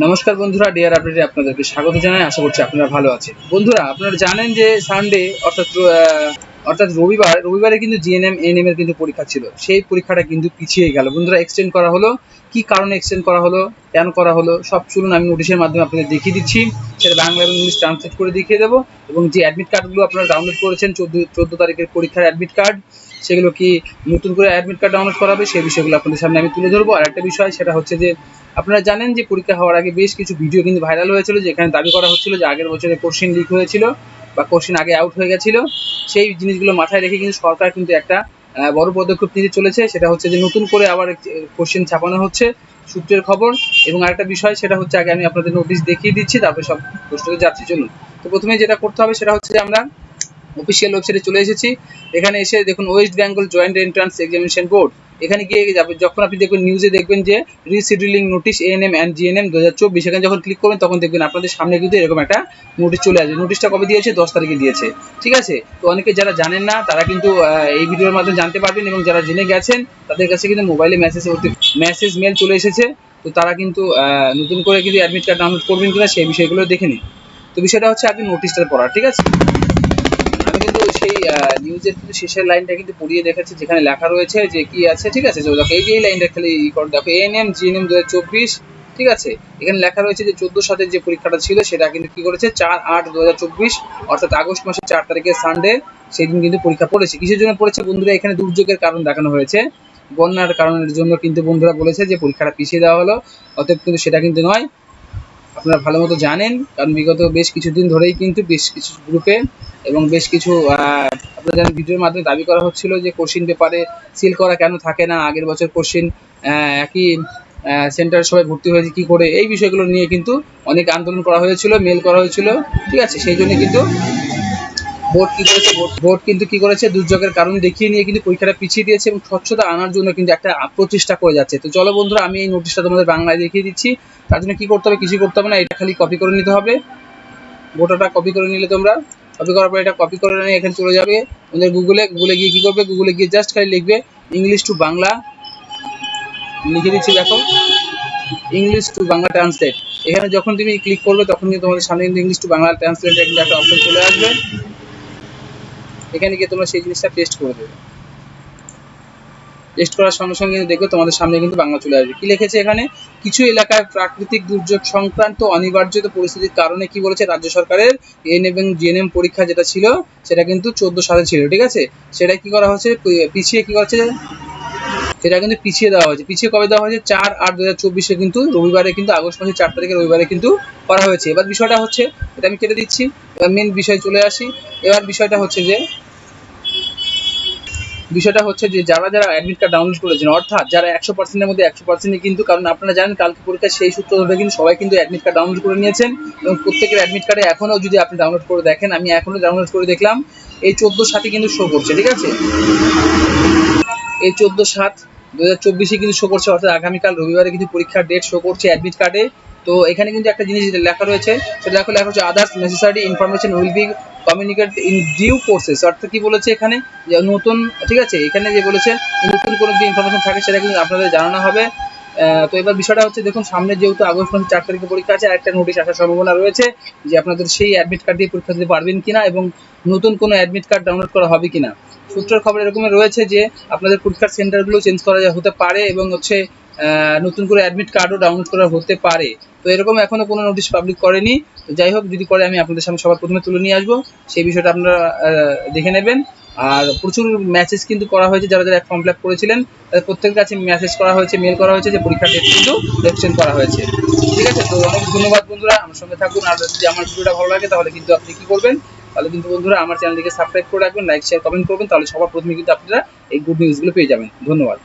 নমস্কার বন্ধুরা, ডিয়ার আপডেটে আপনাদেরকে স্বাগত জানাই। আশা করছি আপনারা ভালো আছেন। বন্ধুরা, আপনারা জানেন যে সানডে অর্থাৎ রবিবারে কিন্তু জিএনএম এএনএম এর কিন্তু পরীক্ষা ছিল। সেই পরীক্ষাটা কিন্তু পিছিয়ে গেল বন্ধুরা, এক্সটেন্ড করা হলো। কি কারণে এক্সটেন্ড করা হলো, কেন করা হলো, সব শুনুন। আমি নোটিশের মাধ্যমে আপনাদের দেখিয়ে দিচ্ছি, সেটা বাংলা এবং ইংলিশ ট্রান্সলেট করে দেখিয়ে দেবো। এবং যে অ্যাডমিট কার্ডগুলো আপনারা ডাউনলোড করেছেন 14 তারিখের পরীক্ষার অ্যাডমিট কার্ড, সেগুলো কি নতুন করে অ্যাডমিট কার্ড ডাউনলোড করা হবে, সেই বিষয়গুলো আপনাদের সামনে আমি তুলে ধরবো। আর একটা বিষয়, সেটা হচ্ছে যে আপনারা জানেন যে পরীক্ষা হওয়ার আগে বেশ কিছু ভিডিও কিন্তু ভাইরাল হয়েছিল, যেখানে দাবি করা হচ্ছিল যে আগের বছরে কোশ্চেন লিক হয়েছিল বা কোশ্চেন আগে আউট হয়ে গেছিল। সেই জিনিসগুলো মাথায় রেখে কিন্তু সরকার কিন্তু একটা বড় পদক্ষেপ নিতে চলেছে, সেটা হচ্ছে যে নতুন করে আবার কোশ্চেন ছাপানো হচ্ছে, সূত্রের খবর। এবং আরেকটা বিষয়, সেটা হচ্ছে আগে আমি আপনাদের নোটিশ দেখিয়ে দিচ্ছি, তারপরে সব প্রশ্নতে যাচ্ছি। চলুন। তো প্রথমে যেটা করতে হবে সেটা হচ্ছে যে আমরা অফিসিয়াল ওয়েবসাইটে চলে এসেছি। এখানে এসে দেখুন West Bengal joint entrance examination board, এখানে গিয়ে যাবে। যখন আপনি দেখবেন নিউজে দেখবেন যে rescheduling notice ANM and GNM 2024, এখানে যখন ক্লিক করবেন তখন দেখবেন আপনাদের সামনে কিন্তু এরকম একটা নোটিশ চলে আসবে। নোটিশটা কবে দিয়েছে? 10 তারিখে দিয়েছে, ঠিক আছে। তো অনেকে যারা জানেন না তারা কিন্তু এই ভিডিওর মাধ্যমে জানতে পারবেন, এবং যারা জেনে গেছেন তাদের কাছে কিন্তু মোবাইলে মেসেজ মেল চলে এসেছে। তো তারা কিন্তু নতুন করে কিন্তু অ্যাডমিট কার্ড ডাউনলোড করবেন কিনা সেই বিষয়গুলো দেখে নিন। তো বিষয়টা হচ্ছে আগে নোটিশটা পড়া, ঠিক আছে। আমি কিন্তু সেই নিউজের কিন্তু শেষের লাইনটা কিন্তু পড়িয়ে দেখাচ্ছি, যেখানে লেখা রয়েছে যে কি আছে, ঠিক আছে। তো দেখো, এই লাইনটা খালি করে দেখো, এএনএম জিএনএম 2024, ঠিক আছে। এখানে লেখা রয়েছে যে 14 সালের যে পরীক্ষাটা ছিল সেটা কিন্তু কি করেছে, 4/8/2024 অর্থাৎ আগস্ট মাসের 4 তারিখে সানডে সেই দিন কিন্তু পরীক্ষা পড়েছে। কিসের জন্য পড়েছে বন্ধুরা? এখানে দুর্যোগের কারণ দেখানো হয়েছে, বন্যার কারণের জন্য কিন্তু বন্ধুরা বলেছে যে পরীক্ষাটা পিছিয়ে দেওয়া হলো। অতএব কিন্তু সেটা কিন্তু নয়, আপনারা ভালো মতো জানেন, কারণ বিগত বেশ কিছুদিন ধরেই কিন্তু বেশ কিছু গ্রুপে এবং বেশ কিছু আপনারা জানেন ভিডিওর মাধ্যমে দাবি করা হচ্ছিল যে কোশ্চিন পেপারে সিল করা কেন থাকে না, আগের বছর কোশ্চিন একই সেন্টারে সবাই ভর্তি হয়েছে কি করে, এই বিষয়গুলো নিয়ে কিন্তু অনেক আন্দোলন করা হয়েছিল, মেল করা হয়েছিল, ঠিক আছে। সেই জন্য কিন্তু বোর্ড কিন্তু কি করেছে, দুর্যোগের কারণ দেখিয়ে নিয়ে কিন্তু পরীক্ষাটা পিছিয়ে দিয়েছে এবং স্বচ্ছতা আনার জন্য কিন্তু একটা প্রচেষ্টা করে যাচ্ছে। তো চলো বন্ধুরা, আমি এই নোটিশটা তোমাদের বাংলায় দেখিয়ে দিচ্ছি। তার জন্য কি করতে হবে? কিছু করতে হবে না, এটা খালি কপি করে নিতে হবে। গোটাটা কপি করে নিলে তোমরা, কপি করার পর এটা কপি করে নিয়ে এখানে চলে যাবে আমাদের গুগলে গিয়ে কি করবে, গুগলে গিয়ে জাস্ট খালি লিখবে ইংলিশ টু বাংলা, লিখে দিচ্ছি দেখো, ইংলিশ টু বাংলা ট্রান্সলেট। এখানে যখন তুমি ক্লিক করবে তখন কিন্তু তোমাদের সামনে কিন্তু ইংলিশ টু বাংলা ট্রান্সলেট একটা অপশন চলে আসবে। এখানে গিয়ে তোমরা সেই জিনিসটা পেস্ট করে দেবে। পেস্ট করার সঙ্গে সঙ্গে কিন্তু দেখবে তোমাদের সামনে কিন্তু বাংলা চলে আসবে। কি লিখেছে এখানে? কিছু এলাকায় প্রাকৃতিক দুর্যোগ সংক্রান্ত অনিবার্য পরিস্থিতির কারণে কি বলেছে, রাজ্য সরকারের এন এবং জিএনএম পরীক্ষা যেটা ছিল সেটা কিন্তু 14 সালে ছিল, ঠিক আছে। সেটা কি করা হচ্ছে, পিছিয়ে কি করছে, সেটা কিন্তু পিছিয়ে দেওয়া হয়েছে। পিছিয়ে কবে দেওয়া হয়েছে? 4/8/2024 কিন্তু রবিবারে, কিন্তু আগস্ট মাসের 4 তারিখে রবিবারে কিন্তু করা হয়েছে। এবার বিষয়টা হচ্ছে, এটা আমি কেটে দিচ্ছি, এবার মেন বিষয় চলে আসি। এবার বিষয়টা হচ্ছে যে যারা অ্যাডমিট কার্ড ডাউনলোড করেছেন, অর্থাৎ যারা 100%-এর মধ্যে 100%ই কিন্তু, কারণ আপনারা জানেন কালকে পরীক্ষা, সেই সূত্র ধরে কিন্তু সবাই কিন্তু অ্যাডমিট কার্ড ডাউনলোড করে নিয়েছেন। এবং প্রত্যেকের অ্যাডমিট কার্ডে এখনও যদি আপনি ডাউনলোড করে দেখেন, আমি এখনও ডাউনলোড করে দেখলাম, এই 14/7 কিন্তু শো করছে, ঠিক আছে। এই 14/7/2024 কিন্তু শো করছে, অর্থাৎ আগামীকাল রবিবারে কিন্তু পরীক্ষার ডেট শো করছে অ্যাডমিট কার্ডে। তো এখানে কিন্তু একটা জিনিস লেখা রয়েছে, সেটা লেখা হচ্ছে others necessary information will be communicate in due courses. অর্থাৎ কি বলেছে এখানে, যে নতুন, ঠিক আছে, এখানে যে বলেছে নতুন কোনো যে ইনফরমেশন থাকে সেটা কিন্তু আপনাদের জানানো হবে। তো এবার বিষয়টা হচ্ছে, দেখুন সামনে যেহেতু আগস্ট মাসের 4 তারিখে পরীক্ষা আছে, আরেকটা নোটিশ আসার সম্ভাবনা রয়েছে যে আপনাদের সেই অ্যাডমিট কার্ড দিয়ে পরীক্ষা দিতে পারবেন কিনা এবং নতুন কোনো অ্যাডমিট কার্ড ডাউনলোড করা হবে কিনা। সূত্রের খবর এরকমই রয়েছে যে আপনাদের পরীক্ষার সেন্টারগুলো চেঞ্জ করা হতে পারে এবং হচ্ছে নতুন করে অ্যাডমিট কার্ডও ডাউনলোড করা হতে পারে। তো এরকম এখনো কোনো নোটিশ পাবলিক করেনি। তো যাই হোক, যদি করে আমি আপনাদের সামনে সবার প্রথমে তুলে নিয়ে আসবো, সেই বিষয়টা আপনারা দেখে নেবেন। আর প্রচুর মেসেজ কিন্তু করা হয়েছে, যারা ফর্ম ফিল আপ করেছিলেন তাদের প্রত্যেকের কাছে মেসেজ করা হয়েছে, মেল করা হয়েছে যে পরীক্ষার ডেট কিন্তু এক্সটেন্ড করা হয়েছে, ঠিক আছে। তো অনেক ধন্যবাদ বন্ধুরা, আমার সঙ্গে থাকুন। আর যদি আমার ভিডিওটা ভালো লাগে তাহলে কিন্তু আপনি কি করবেন, তাহলে কিন্তু বন্ধুরা আমার চ্যানেলটিকে সাবস্ক্রাইব করে রাখবেন, লাইক শেয়ার কমেন্ট করবেন, তাহলে সবার প্রথমে কিন্তু আপনারা এই গুড নিউজগুলো পেয়ে যাবেন। ধন্যবাদ।